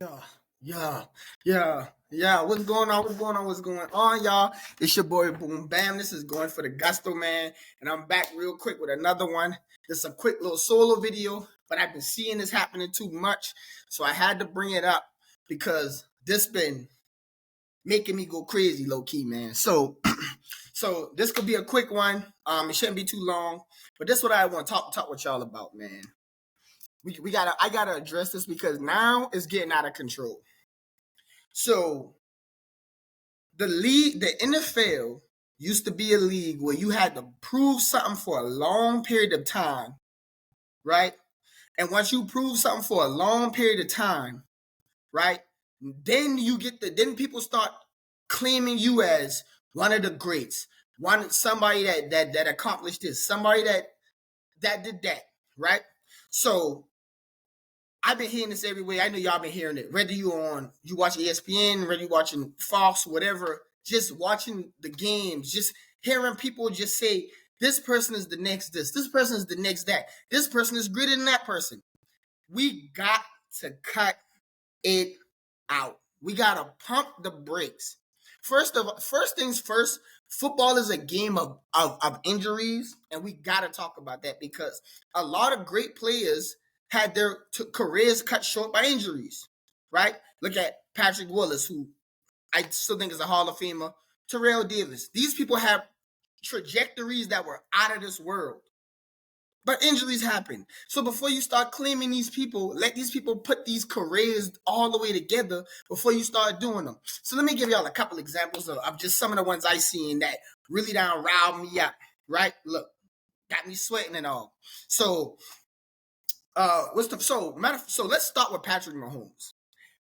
Yeah, yeah. What's going on? What's going on, y'all? It's your boy Boom Bam. This is going for the gusto, man. And I'm back real quick with another one. This is a quick little solo video, but I've been seeing this happening too much. So I had to bring it up because this been making me go crazy, low key, man. So so this could be a quick one. It shouldn't be too long. But this is what I want to talk with y'all about, man. I gotta address this because now it's getting out of control. So the NFL used to be a league where you had to prove something for a long period of time, right? And once you prove something for a long period of time, right, then people start claiming you as one of the greats, somebody that accomplished this, somebody that did that, right? So I've been hearing this everywhere. I know y'all been hearing it. Whether you watch ESPN, whether you watching Fox, whatever, just watching the games, just hearing people just say, this person is the next this person is the next that, this person is greater than that person. We got to cut it out. We gotta pump the brakes. First things first, football is a game of injuries, and we gotta talk about that because a lot of great players had their careers cut short by injuries. Right? Look at Patrick Willis, who I still think is a Hall of Famer. Terrell Davis. These people have trajectories that were out of this world. But injuries happen. So before you start claiming these people, let these people put these careers all the way together before you start doing them. So let me give y'all a couple examples of just some of the ones I seen that really down riled me up. Right? Look, got me sweating and all. So so let's start with Patrick Mahomes.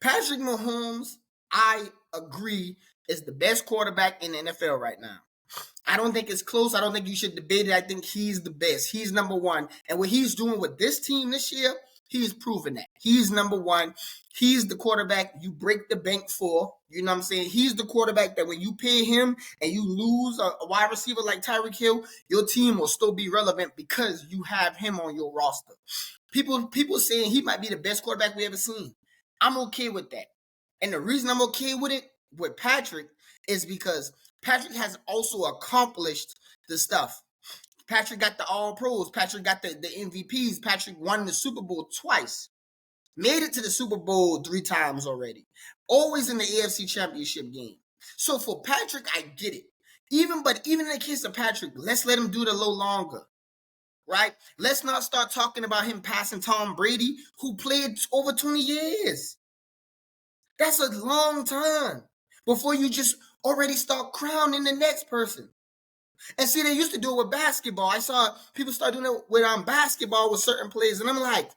Patrick Mahomes, I agree, is the best quarterback in the NFL right now. I don't think it's close. I don't think you should debate it. I think he's the best. He's number one. And what he's doing with this team this year, he's proven that. He's number one. He's the quarterback you break the bank for. You know what I'm saying? He's the quarterback that when you pay him and you lose a wide receiver like Tyreek Hill, your team will still be relevant because you have him on your roster. People saying he might be the best quarterback we ever seen. I'm okay with that. And the reason I'm okay with it with Patrick is because Patrick has also accomplished the stuff. Patrick got the All Pros. Patrick got the MVPs. Patrick won the Super Bowl twice. Made it to the Super Bowl 3 times already. Always in the AFC Championship game. So for Patrick, I get it. But even in the case of Patrick, let's let him do it a little longer. Right? Let's not start talking about him passing Tom Brady, who played over 20 years. That's a long time before you just already start crowning the next person. And see, they used to do it with basketball. I saw people start doing it with basketball with certain players, and I'm like,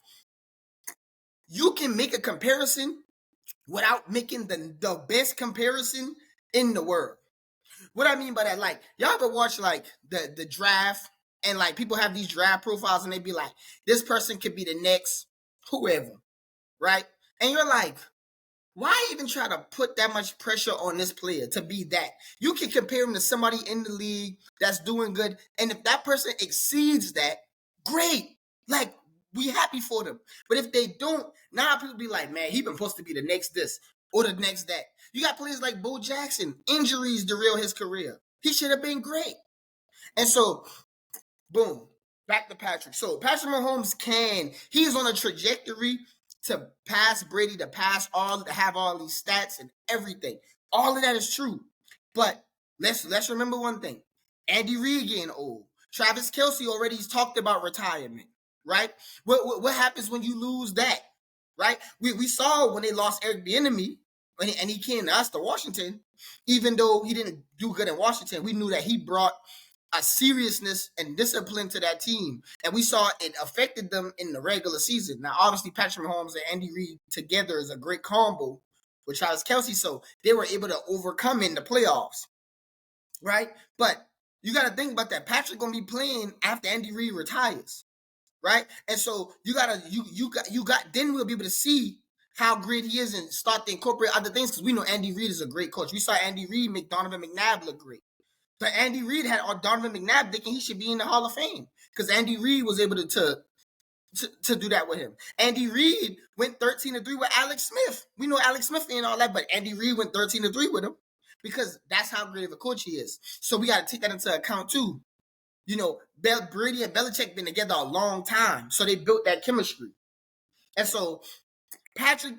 you can make a comparison without making the best comparison in the world. What I mean by that, like, y'all ever watch like the draft, and like people have these draft profiles, and they be like, this person could be the next whoever, right? And you're like, why even try to put that much pressure on this player to be that? You can compare him to somebody in the league that's doing good. And if that person exceeds that, great. Like, we happy for them. But if they don't, now people be like, man, he been supposed to be the next this or the next that. You got players like Bo Jackson. Injuries derail his career. He should have been great. And so, boom, back to Patrick. So Patrick Mahomes he's on a trajectory to pass Brady, to have all these stats and everything. All of that is true. But let's remember one thing. Andy Reid getting old. Travis Kelce already talked about retirement, right? What happens when you lose that, right? We saw when they lost Eric Bieniemy, and he came to us, to Washington, even though he didn't do good in Washington, we knew that he brought a seriousness and discipline to that team. And we saw it affected them in the regular season. Now, obviously, Patrick Mahomes and Andy Reid together is a great combo with Travis Kelce. So they were able to overcome in the playoffs, right? But you got to think about that. Patrick going to be playing after Andy Reid retires, right? And so then we'll be able to see how great he is and start to incorporate other things because we know Andy Reid is a great coach. We saw Andy Reid make Donovan McNabb look great. But Andy Reid had Donovan McNabb thinking he should be in the Hall of Fame because Andy Reid was able to to do that with him. Andy Reid went 13-3 with Alex Smith. We know Alex Smith and all that, but Andy Reid went 13-3 with him because that's how great of a coach he is. So we got to take that into account too. You know, Brady and Belichick been together a long time, so they built that chemistry. And so Patrick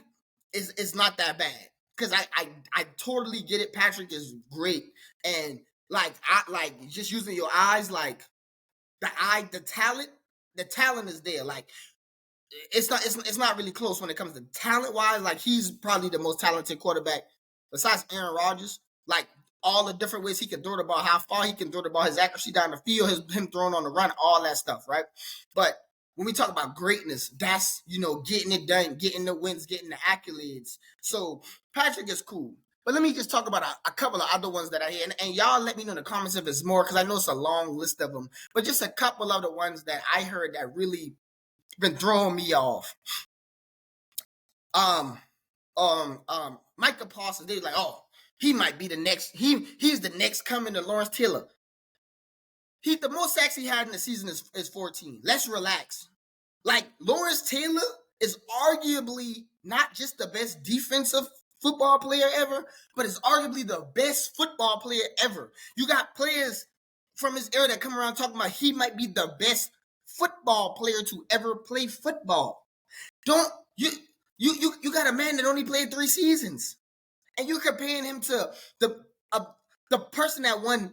is not that bad because I totally get it. Patrick is great, and like just using your eyes, like the talent is there. Like it's not really close when it comes to talent wise. Like he's probably the most talented quarterback besides Aaron Rodgers. Like all the different ways he can throw the ball, how far he can throw the ball, his accuracy down the field, him throwing on the run, all that stuff, right? But when we talk about greatness, that's, you know, getting it done, getting the wins, getting the accolades. So Patrick is cool. But let me just talk about a couple of other ones that I hear. And y'all let me know in the comments if it's more, because I know it's a long list of them. But just a couple of the ones that I heard that really been throwing me off. Micah Parsons, they were like, oh, he might be the next. He's the next coming to Lawrence Taylor. The most sacks he had in the season is 14. Let's relax. Like Lawrence Taylor is arguably not just the best defensive football player ever, but is arguably the best football player ever. You got players from his era that come around talking about he might be the best football player to ever play football. You got a man that only played 3 seasons. And you're comparing him to the person that won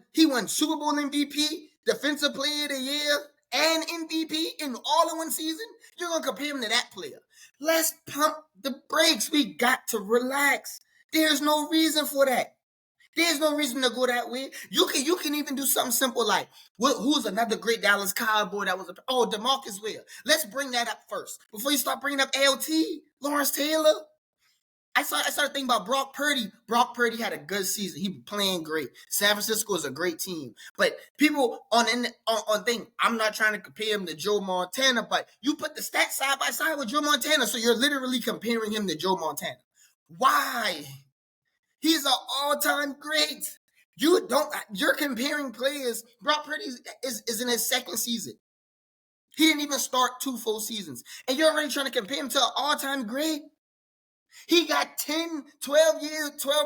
Super Bowl MVP, Defensive Player of the Year, and MVP in all in one season. You're going to compare him to that player. Let's pump the brakes. We got to relax. There's no reason for that. There's no reason to go that way. You can even do something simple like, who's another great Dallas Cowboy that was DeMarcus Ware. Let's bring that up first. Before you start bringing up LT, Lawrence Taylor. I started thinking about Brock Purdy. Brock Purdy had a good season. He was playing great. San Francisco is a great team. But people on thing, I'm not trying to compare him to Joe Montana, but you put the stats side by side with Joe Montana, so you're literally comparing him to Joe Montana. Why? He's an all-time great. You're comparing players. Brock Purdy is in his second season. He didn't even start 2 full seasons. And you're already trying to compare him to an all-time great? He got 10, 12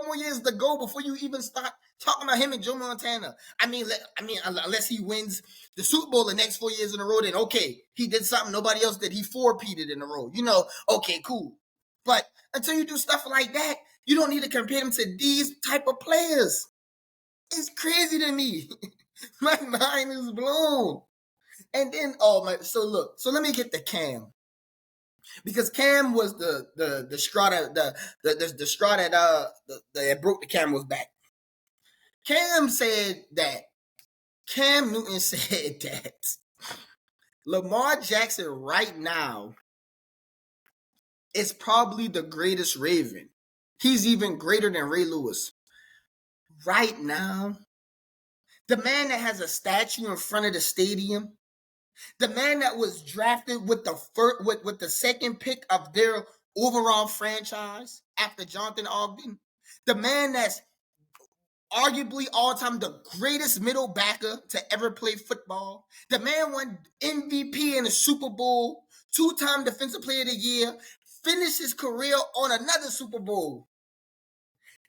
more years to go before you even start talking about him and Joe Montana. I mean, unless he wins the Super Bowl the next 4 years in a row, then okay, he did something nobody else did. He 4-peated in a row. You know, okay, cool. But until you do stuff like that, you don't need to compare him to these type of players. It's crazy to me. My mind is blown. And then, so let me get the Cam. Because Cam was the straw that broke the camel's back. Cam Newton said that Lamar Jackson right now is probably the greatest Raven. He's even greater than Ray Lewis. Right now, the man that has a statue in front of the stadium, the man that was drafted with the second pick of their overall franchise after Jonathan Ogden, the man that's arguably all-time the greatest middle backer to ever play football, the man won MVP in the Super Bowl, 2-time Defensive Player of the Year, finished his career on another Super Bowl.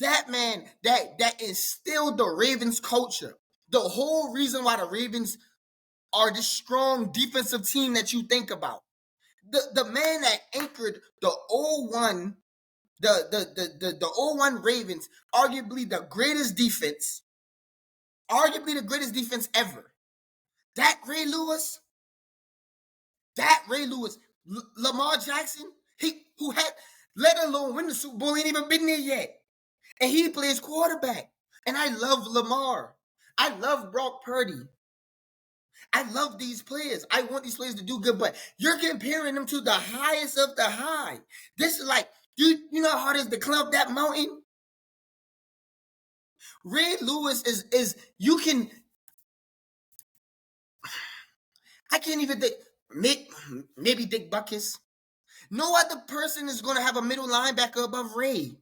That man, that instilled the Ravens culture. The whole reason why the Ravens are the strong defensive team that you think about. The man that anchored the 01, the 01 Ravens, arguably the greatest defense ever. That Ray Lewis, Lamar Jackson, who had, let alone win the Super Bowl, ain't even been there yet. And he plays quarterback. And I love Lamar. I love Brock Purdy. I love these players. I want these players to do good, but you're comparing them to the highest of the high. This is like, you know how hard it is to climb that mountain? Ray Lewis is you can, I can't even think, maybe Dick Butkus. No other person is going to have a middle linebacker above Ray.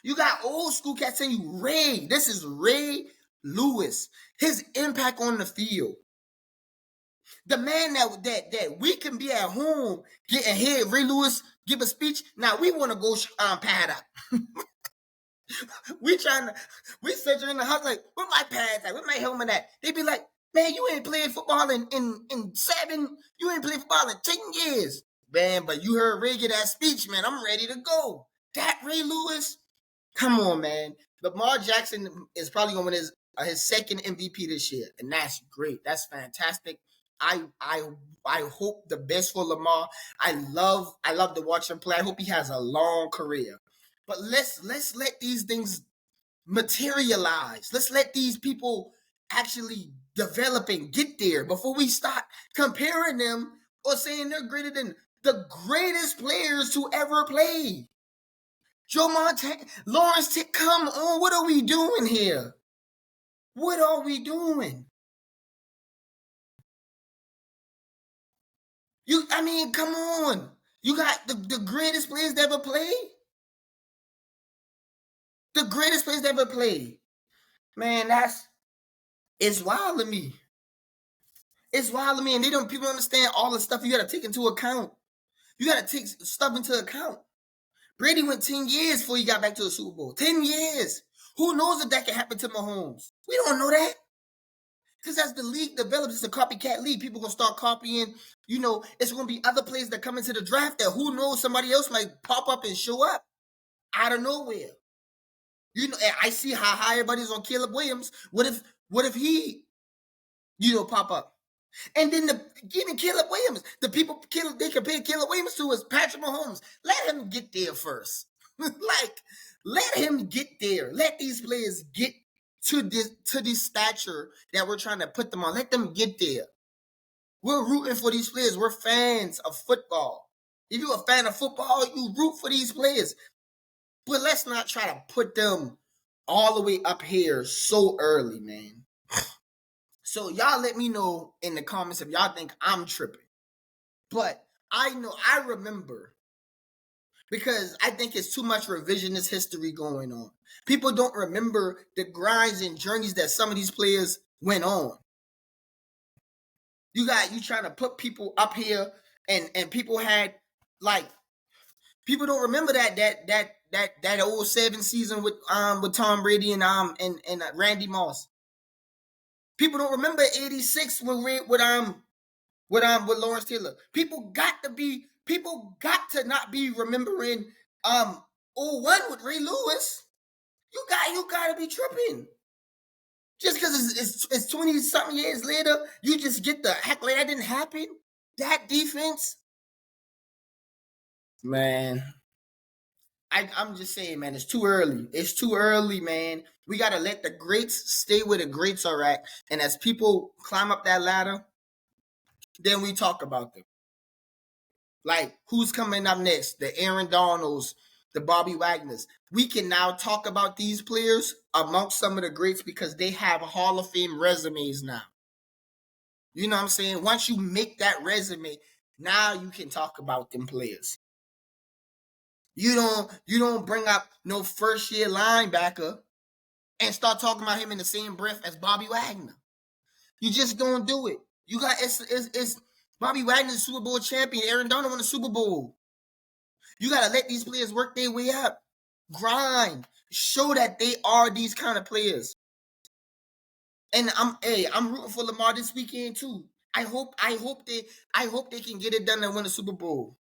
You got old school cats saying you Ray. This is Ray Lewis. His impact on the field. The man that we can be at home getting hit, Ray Lewis give a speech. Now we want to go pad up. we searching in the house like, where my pads at? Where my helmet at? They be like, man, you ain't played football in 7, you ain't played football in 10 years. Man, but you heard Ray get that speech, man. I'm ready to go. That Ray Lewis, come on, man. Lamar Jackson is probably going to win his second MVP this year, and that's great. That's fantastic. I hope the best for Lamar. I love to watch him play. I hope he has a long career. But let's let these things materialize. Let's let these people actually develop and get there before we start comparing them or saying they're greater than the greatest players to ever play. Joe Montana, Lawrence, come on. What are we doing here? What are we doing? Come on. You got the greatest players to ever play? The greatest players to ever play. Man, it's wild to me. It's wild to me. And people don't understand all the stuff you got to take into account. You got to take stuff into account. Brady went 10 years before he got back to the Super Bowl. 10 years. Who knows if that can happen to Mahomes? We don't know that. Because as the league develops, it's a copycat league. People going to start copying. It's going to be other players that come into the draft that who knows somebody else might pop up and show up out of nowhere. I see how high everybody's on Caleb Williams. What if he, pop up? And then even Caleb Williams, the people they compare Caleb Williams to is Patrick Mahomes. Let him get there first. Let him get there. Let these players get to this stature that we're trying to put them on. Let them get there. We're rooting for these players. We're fans of football. If you're a fan of football, you root for these players. But let's not try to put them all the way up here so early, man. So y'all let me know in the comments if y'all think I'm tripping. But I remember, because I think it's too much revisionist history going on. People don't remember the grinds and journeys that some of these players went on. You trying to put people up here, and people had people don't remember that 07 season with Tom Brady and Randy Moss. People don't remember 86 with Lawrence Taylor. People got to not be remembering 01 with Ray Lewis. You gotta be tripping. Just because it's 20 something years later, you just get the act like that didn't happen. That defense, man. I'm just saying, man, it's too early. It's too early, man. We got to let the greats stay where the greats are at. And as people climb up that ladder, then we talk about them. Like, who's coming up next? The Aaron Donalds, the Bobby Wagners. We can now talk about these players amongst some of the greats because they have Hall of Fame resumes now. You know what I'm saying? Once you make that resume, now you can talk about them players. You don't bring up no first year linebacker and start talking about him in the same breath as Bobby Wagner. You just don't do it. You got it's Bobby Wagner, the Super Bowl champion. Aaron Donald won the Super Bowl. You gotta let these players work their way up, grind, show that they are these kind of players. And I'm rooting for Lamar this weekend too. I hope they can get it done and win the Super Bowl.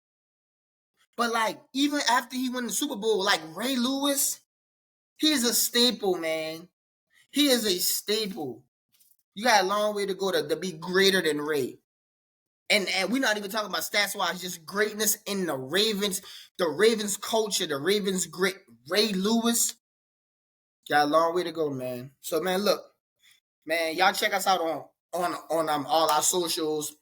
But even after he won the Super Bowl, Ray Lewis, he is a staple, man. He is a staple. You got a long way to go to be greater than Ray. And we're not even talking about stats-wise, just greatness in the Ravens culture, the Ravens great. Ray Lewis got a long way to go, man. So, man, look, man, y'all check us out on all our socials.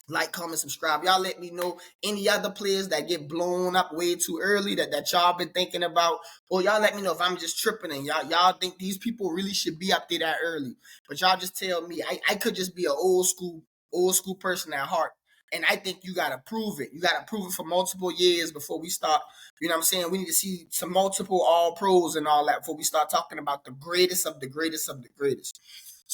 Like, comment, subscribe. Y'all let me know any other players that get blown up way too early that y'all been thinking about. Or y'all let me know if I'm just tripping and y'all think these people really should be up there that early. But y'all just tell me. I could just be an old school person at heart. And I think you got to prove it. You got to prove it for multiple years before we start. You know what I'm saying? We need to see some multiple all pros and all that before we start talking about the greatest of the greatest of the greatest.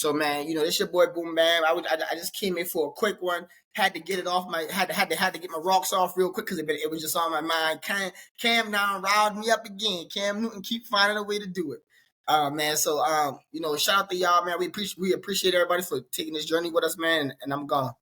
So, man, this your boy Boom Bam. I just came in for a quick one. Had to get it off my had to get my rocks off real quick because it was just on my mind. Cam down riled me up again. Cam Newton keep finding a way to do it. Man. So shout out to y'all, man. We appreciate everybody for taking this journey with us, man. And I'm gone.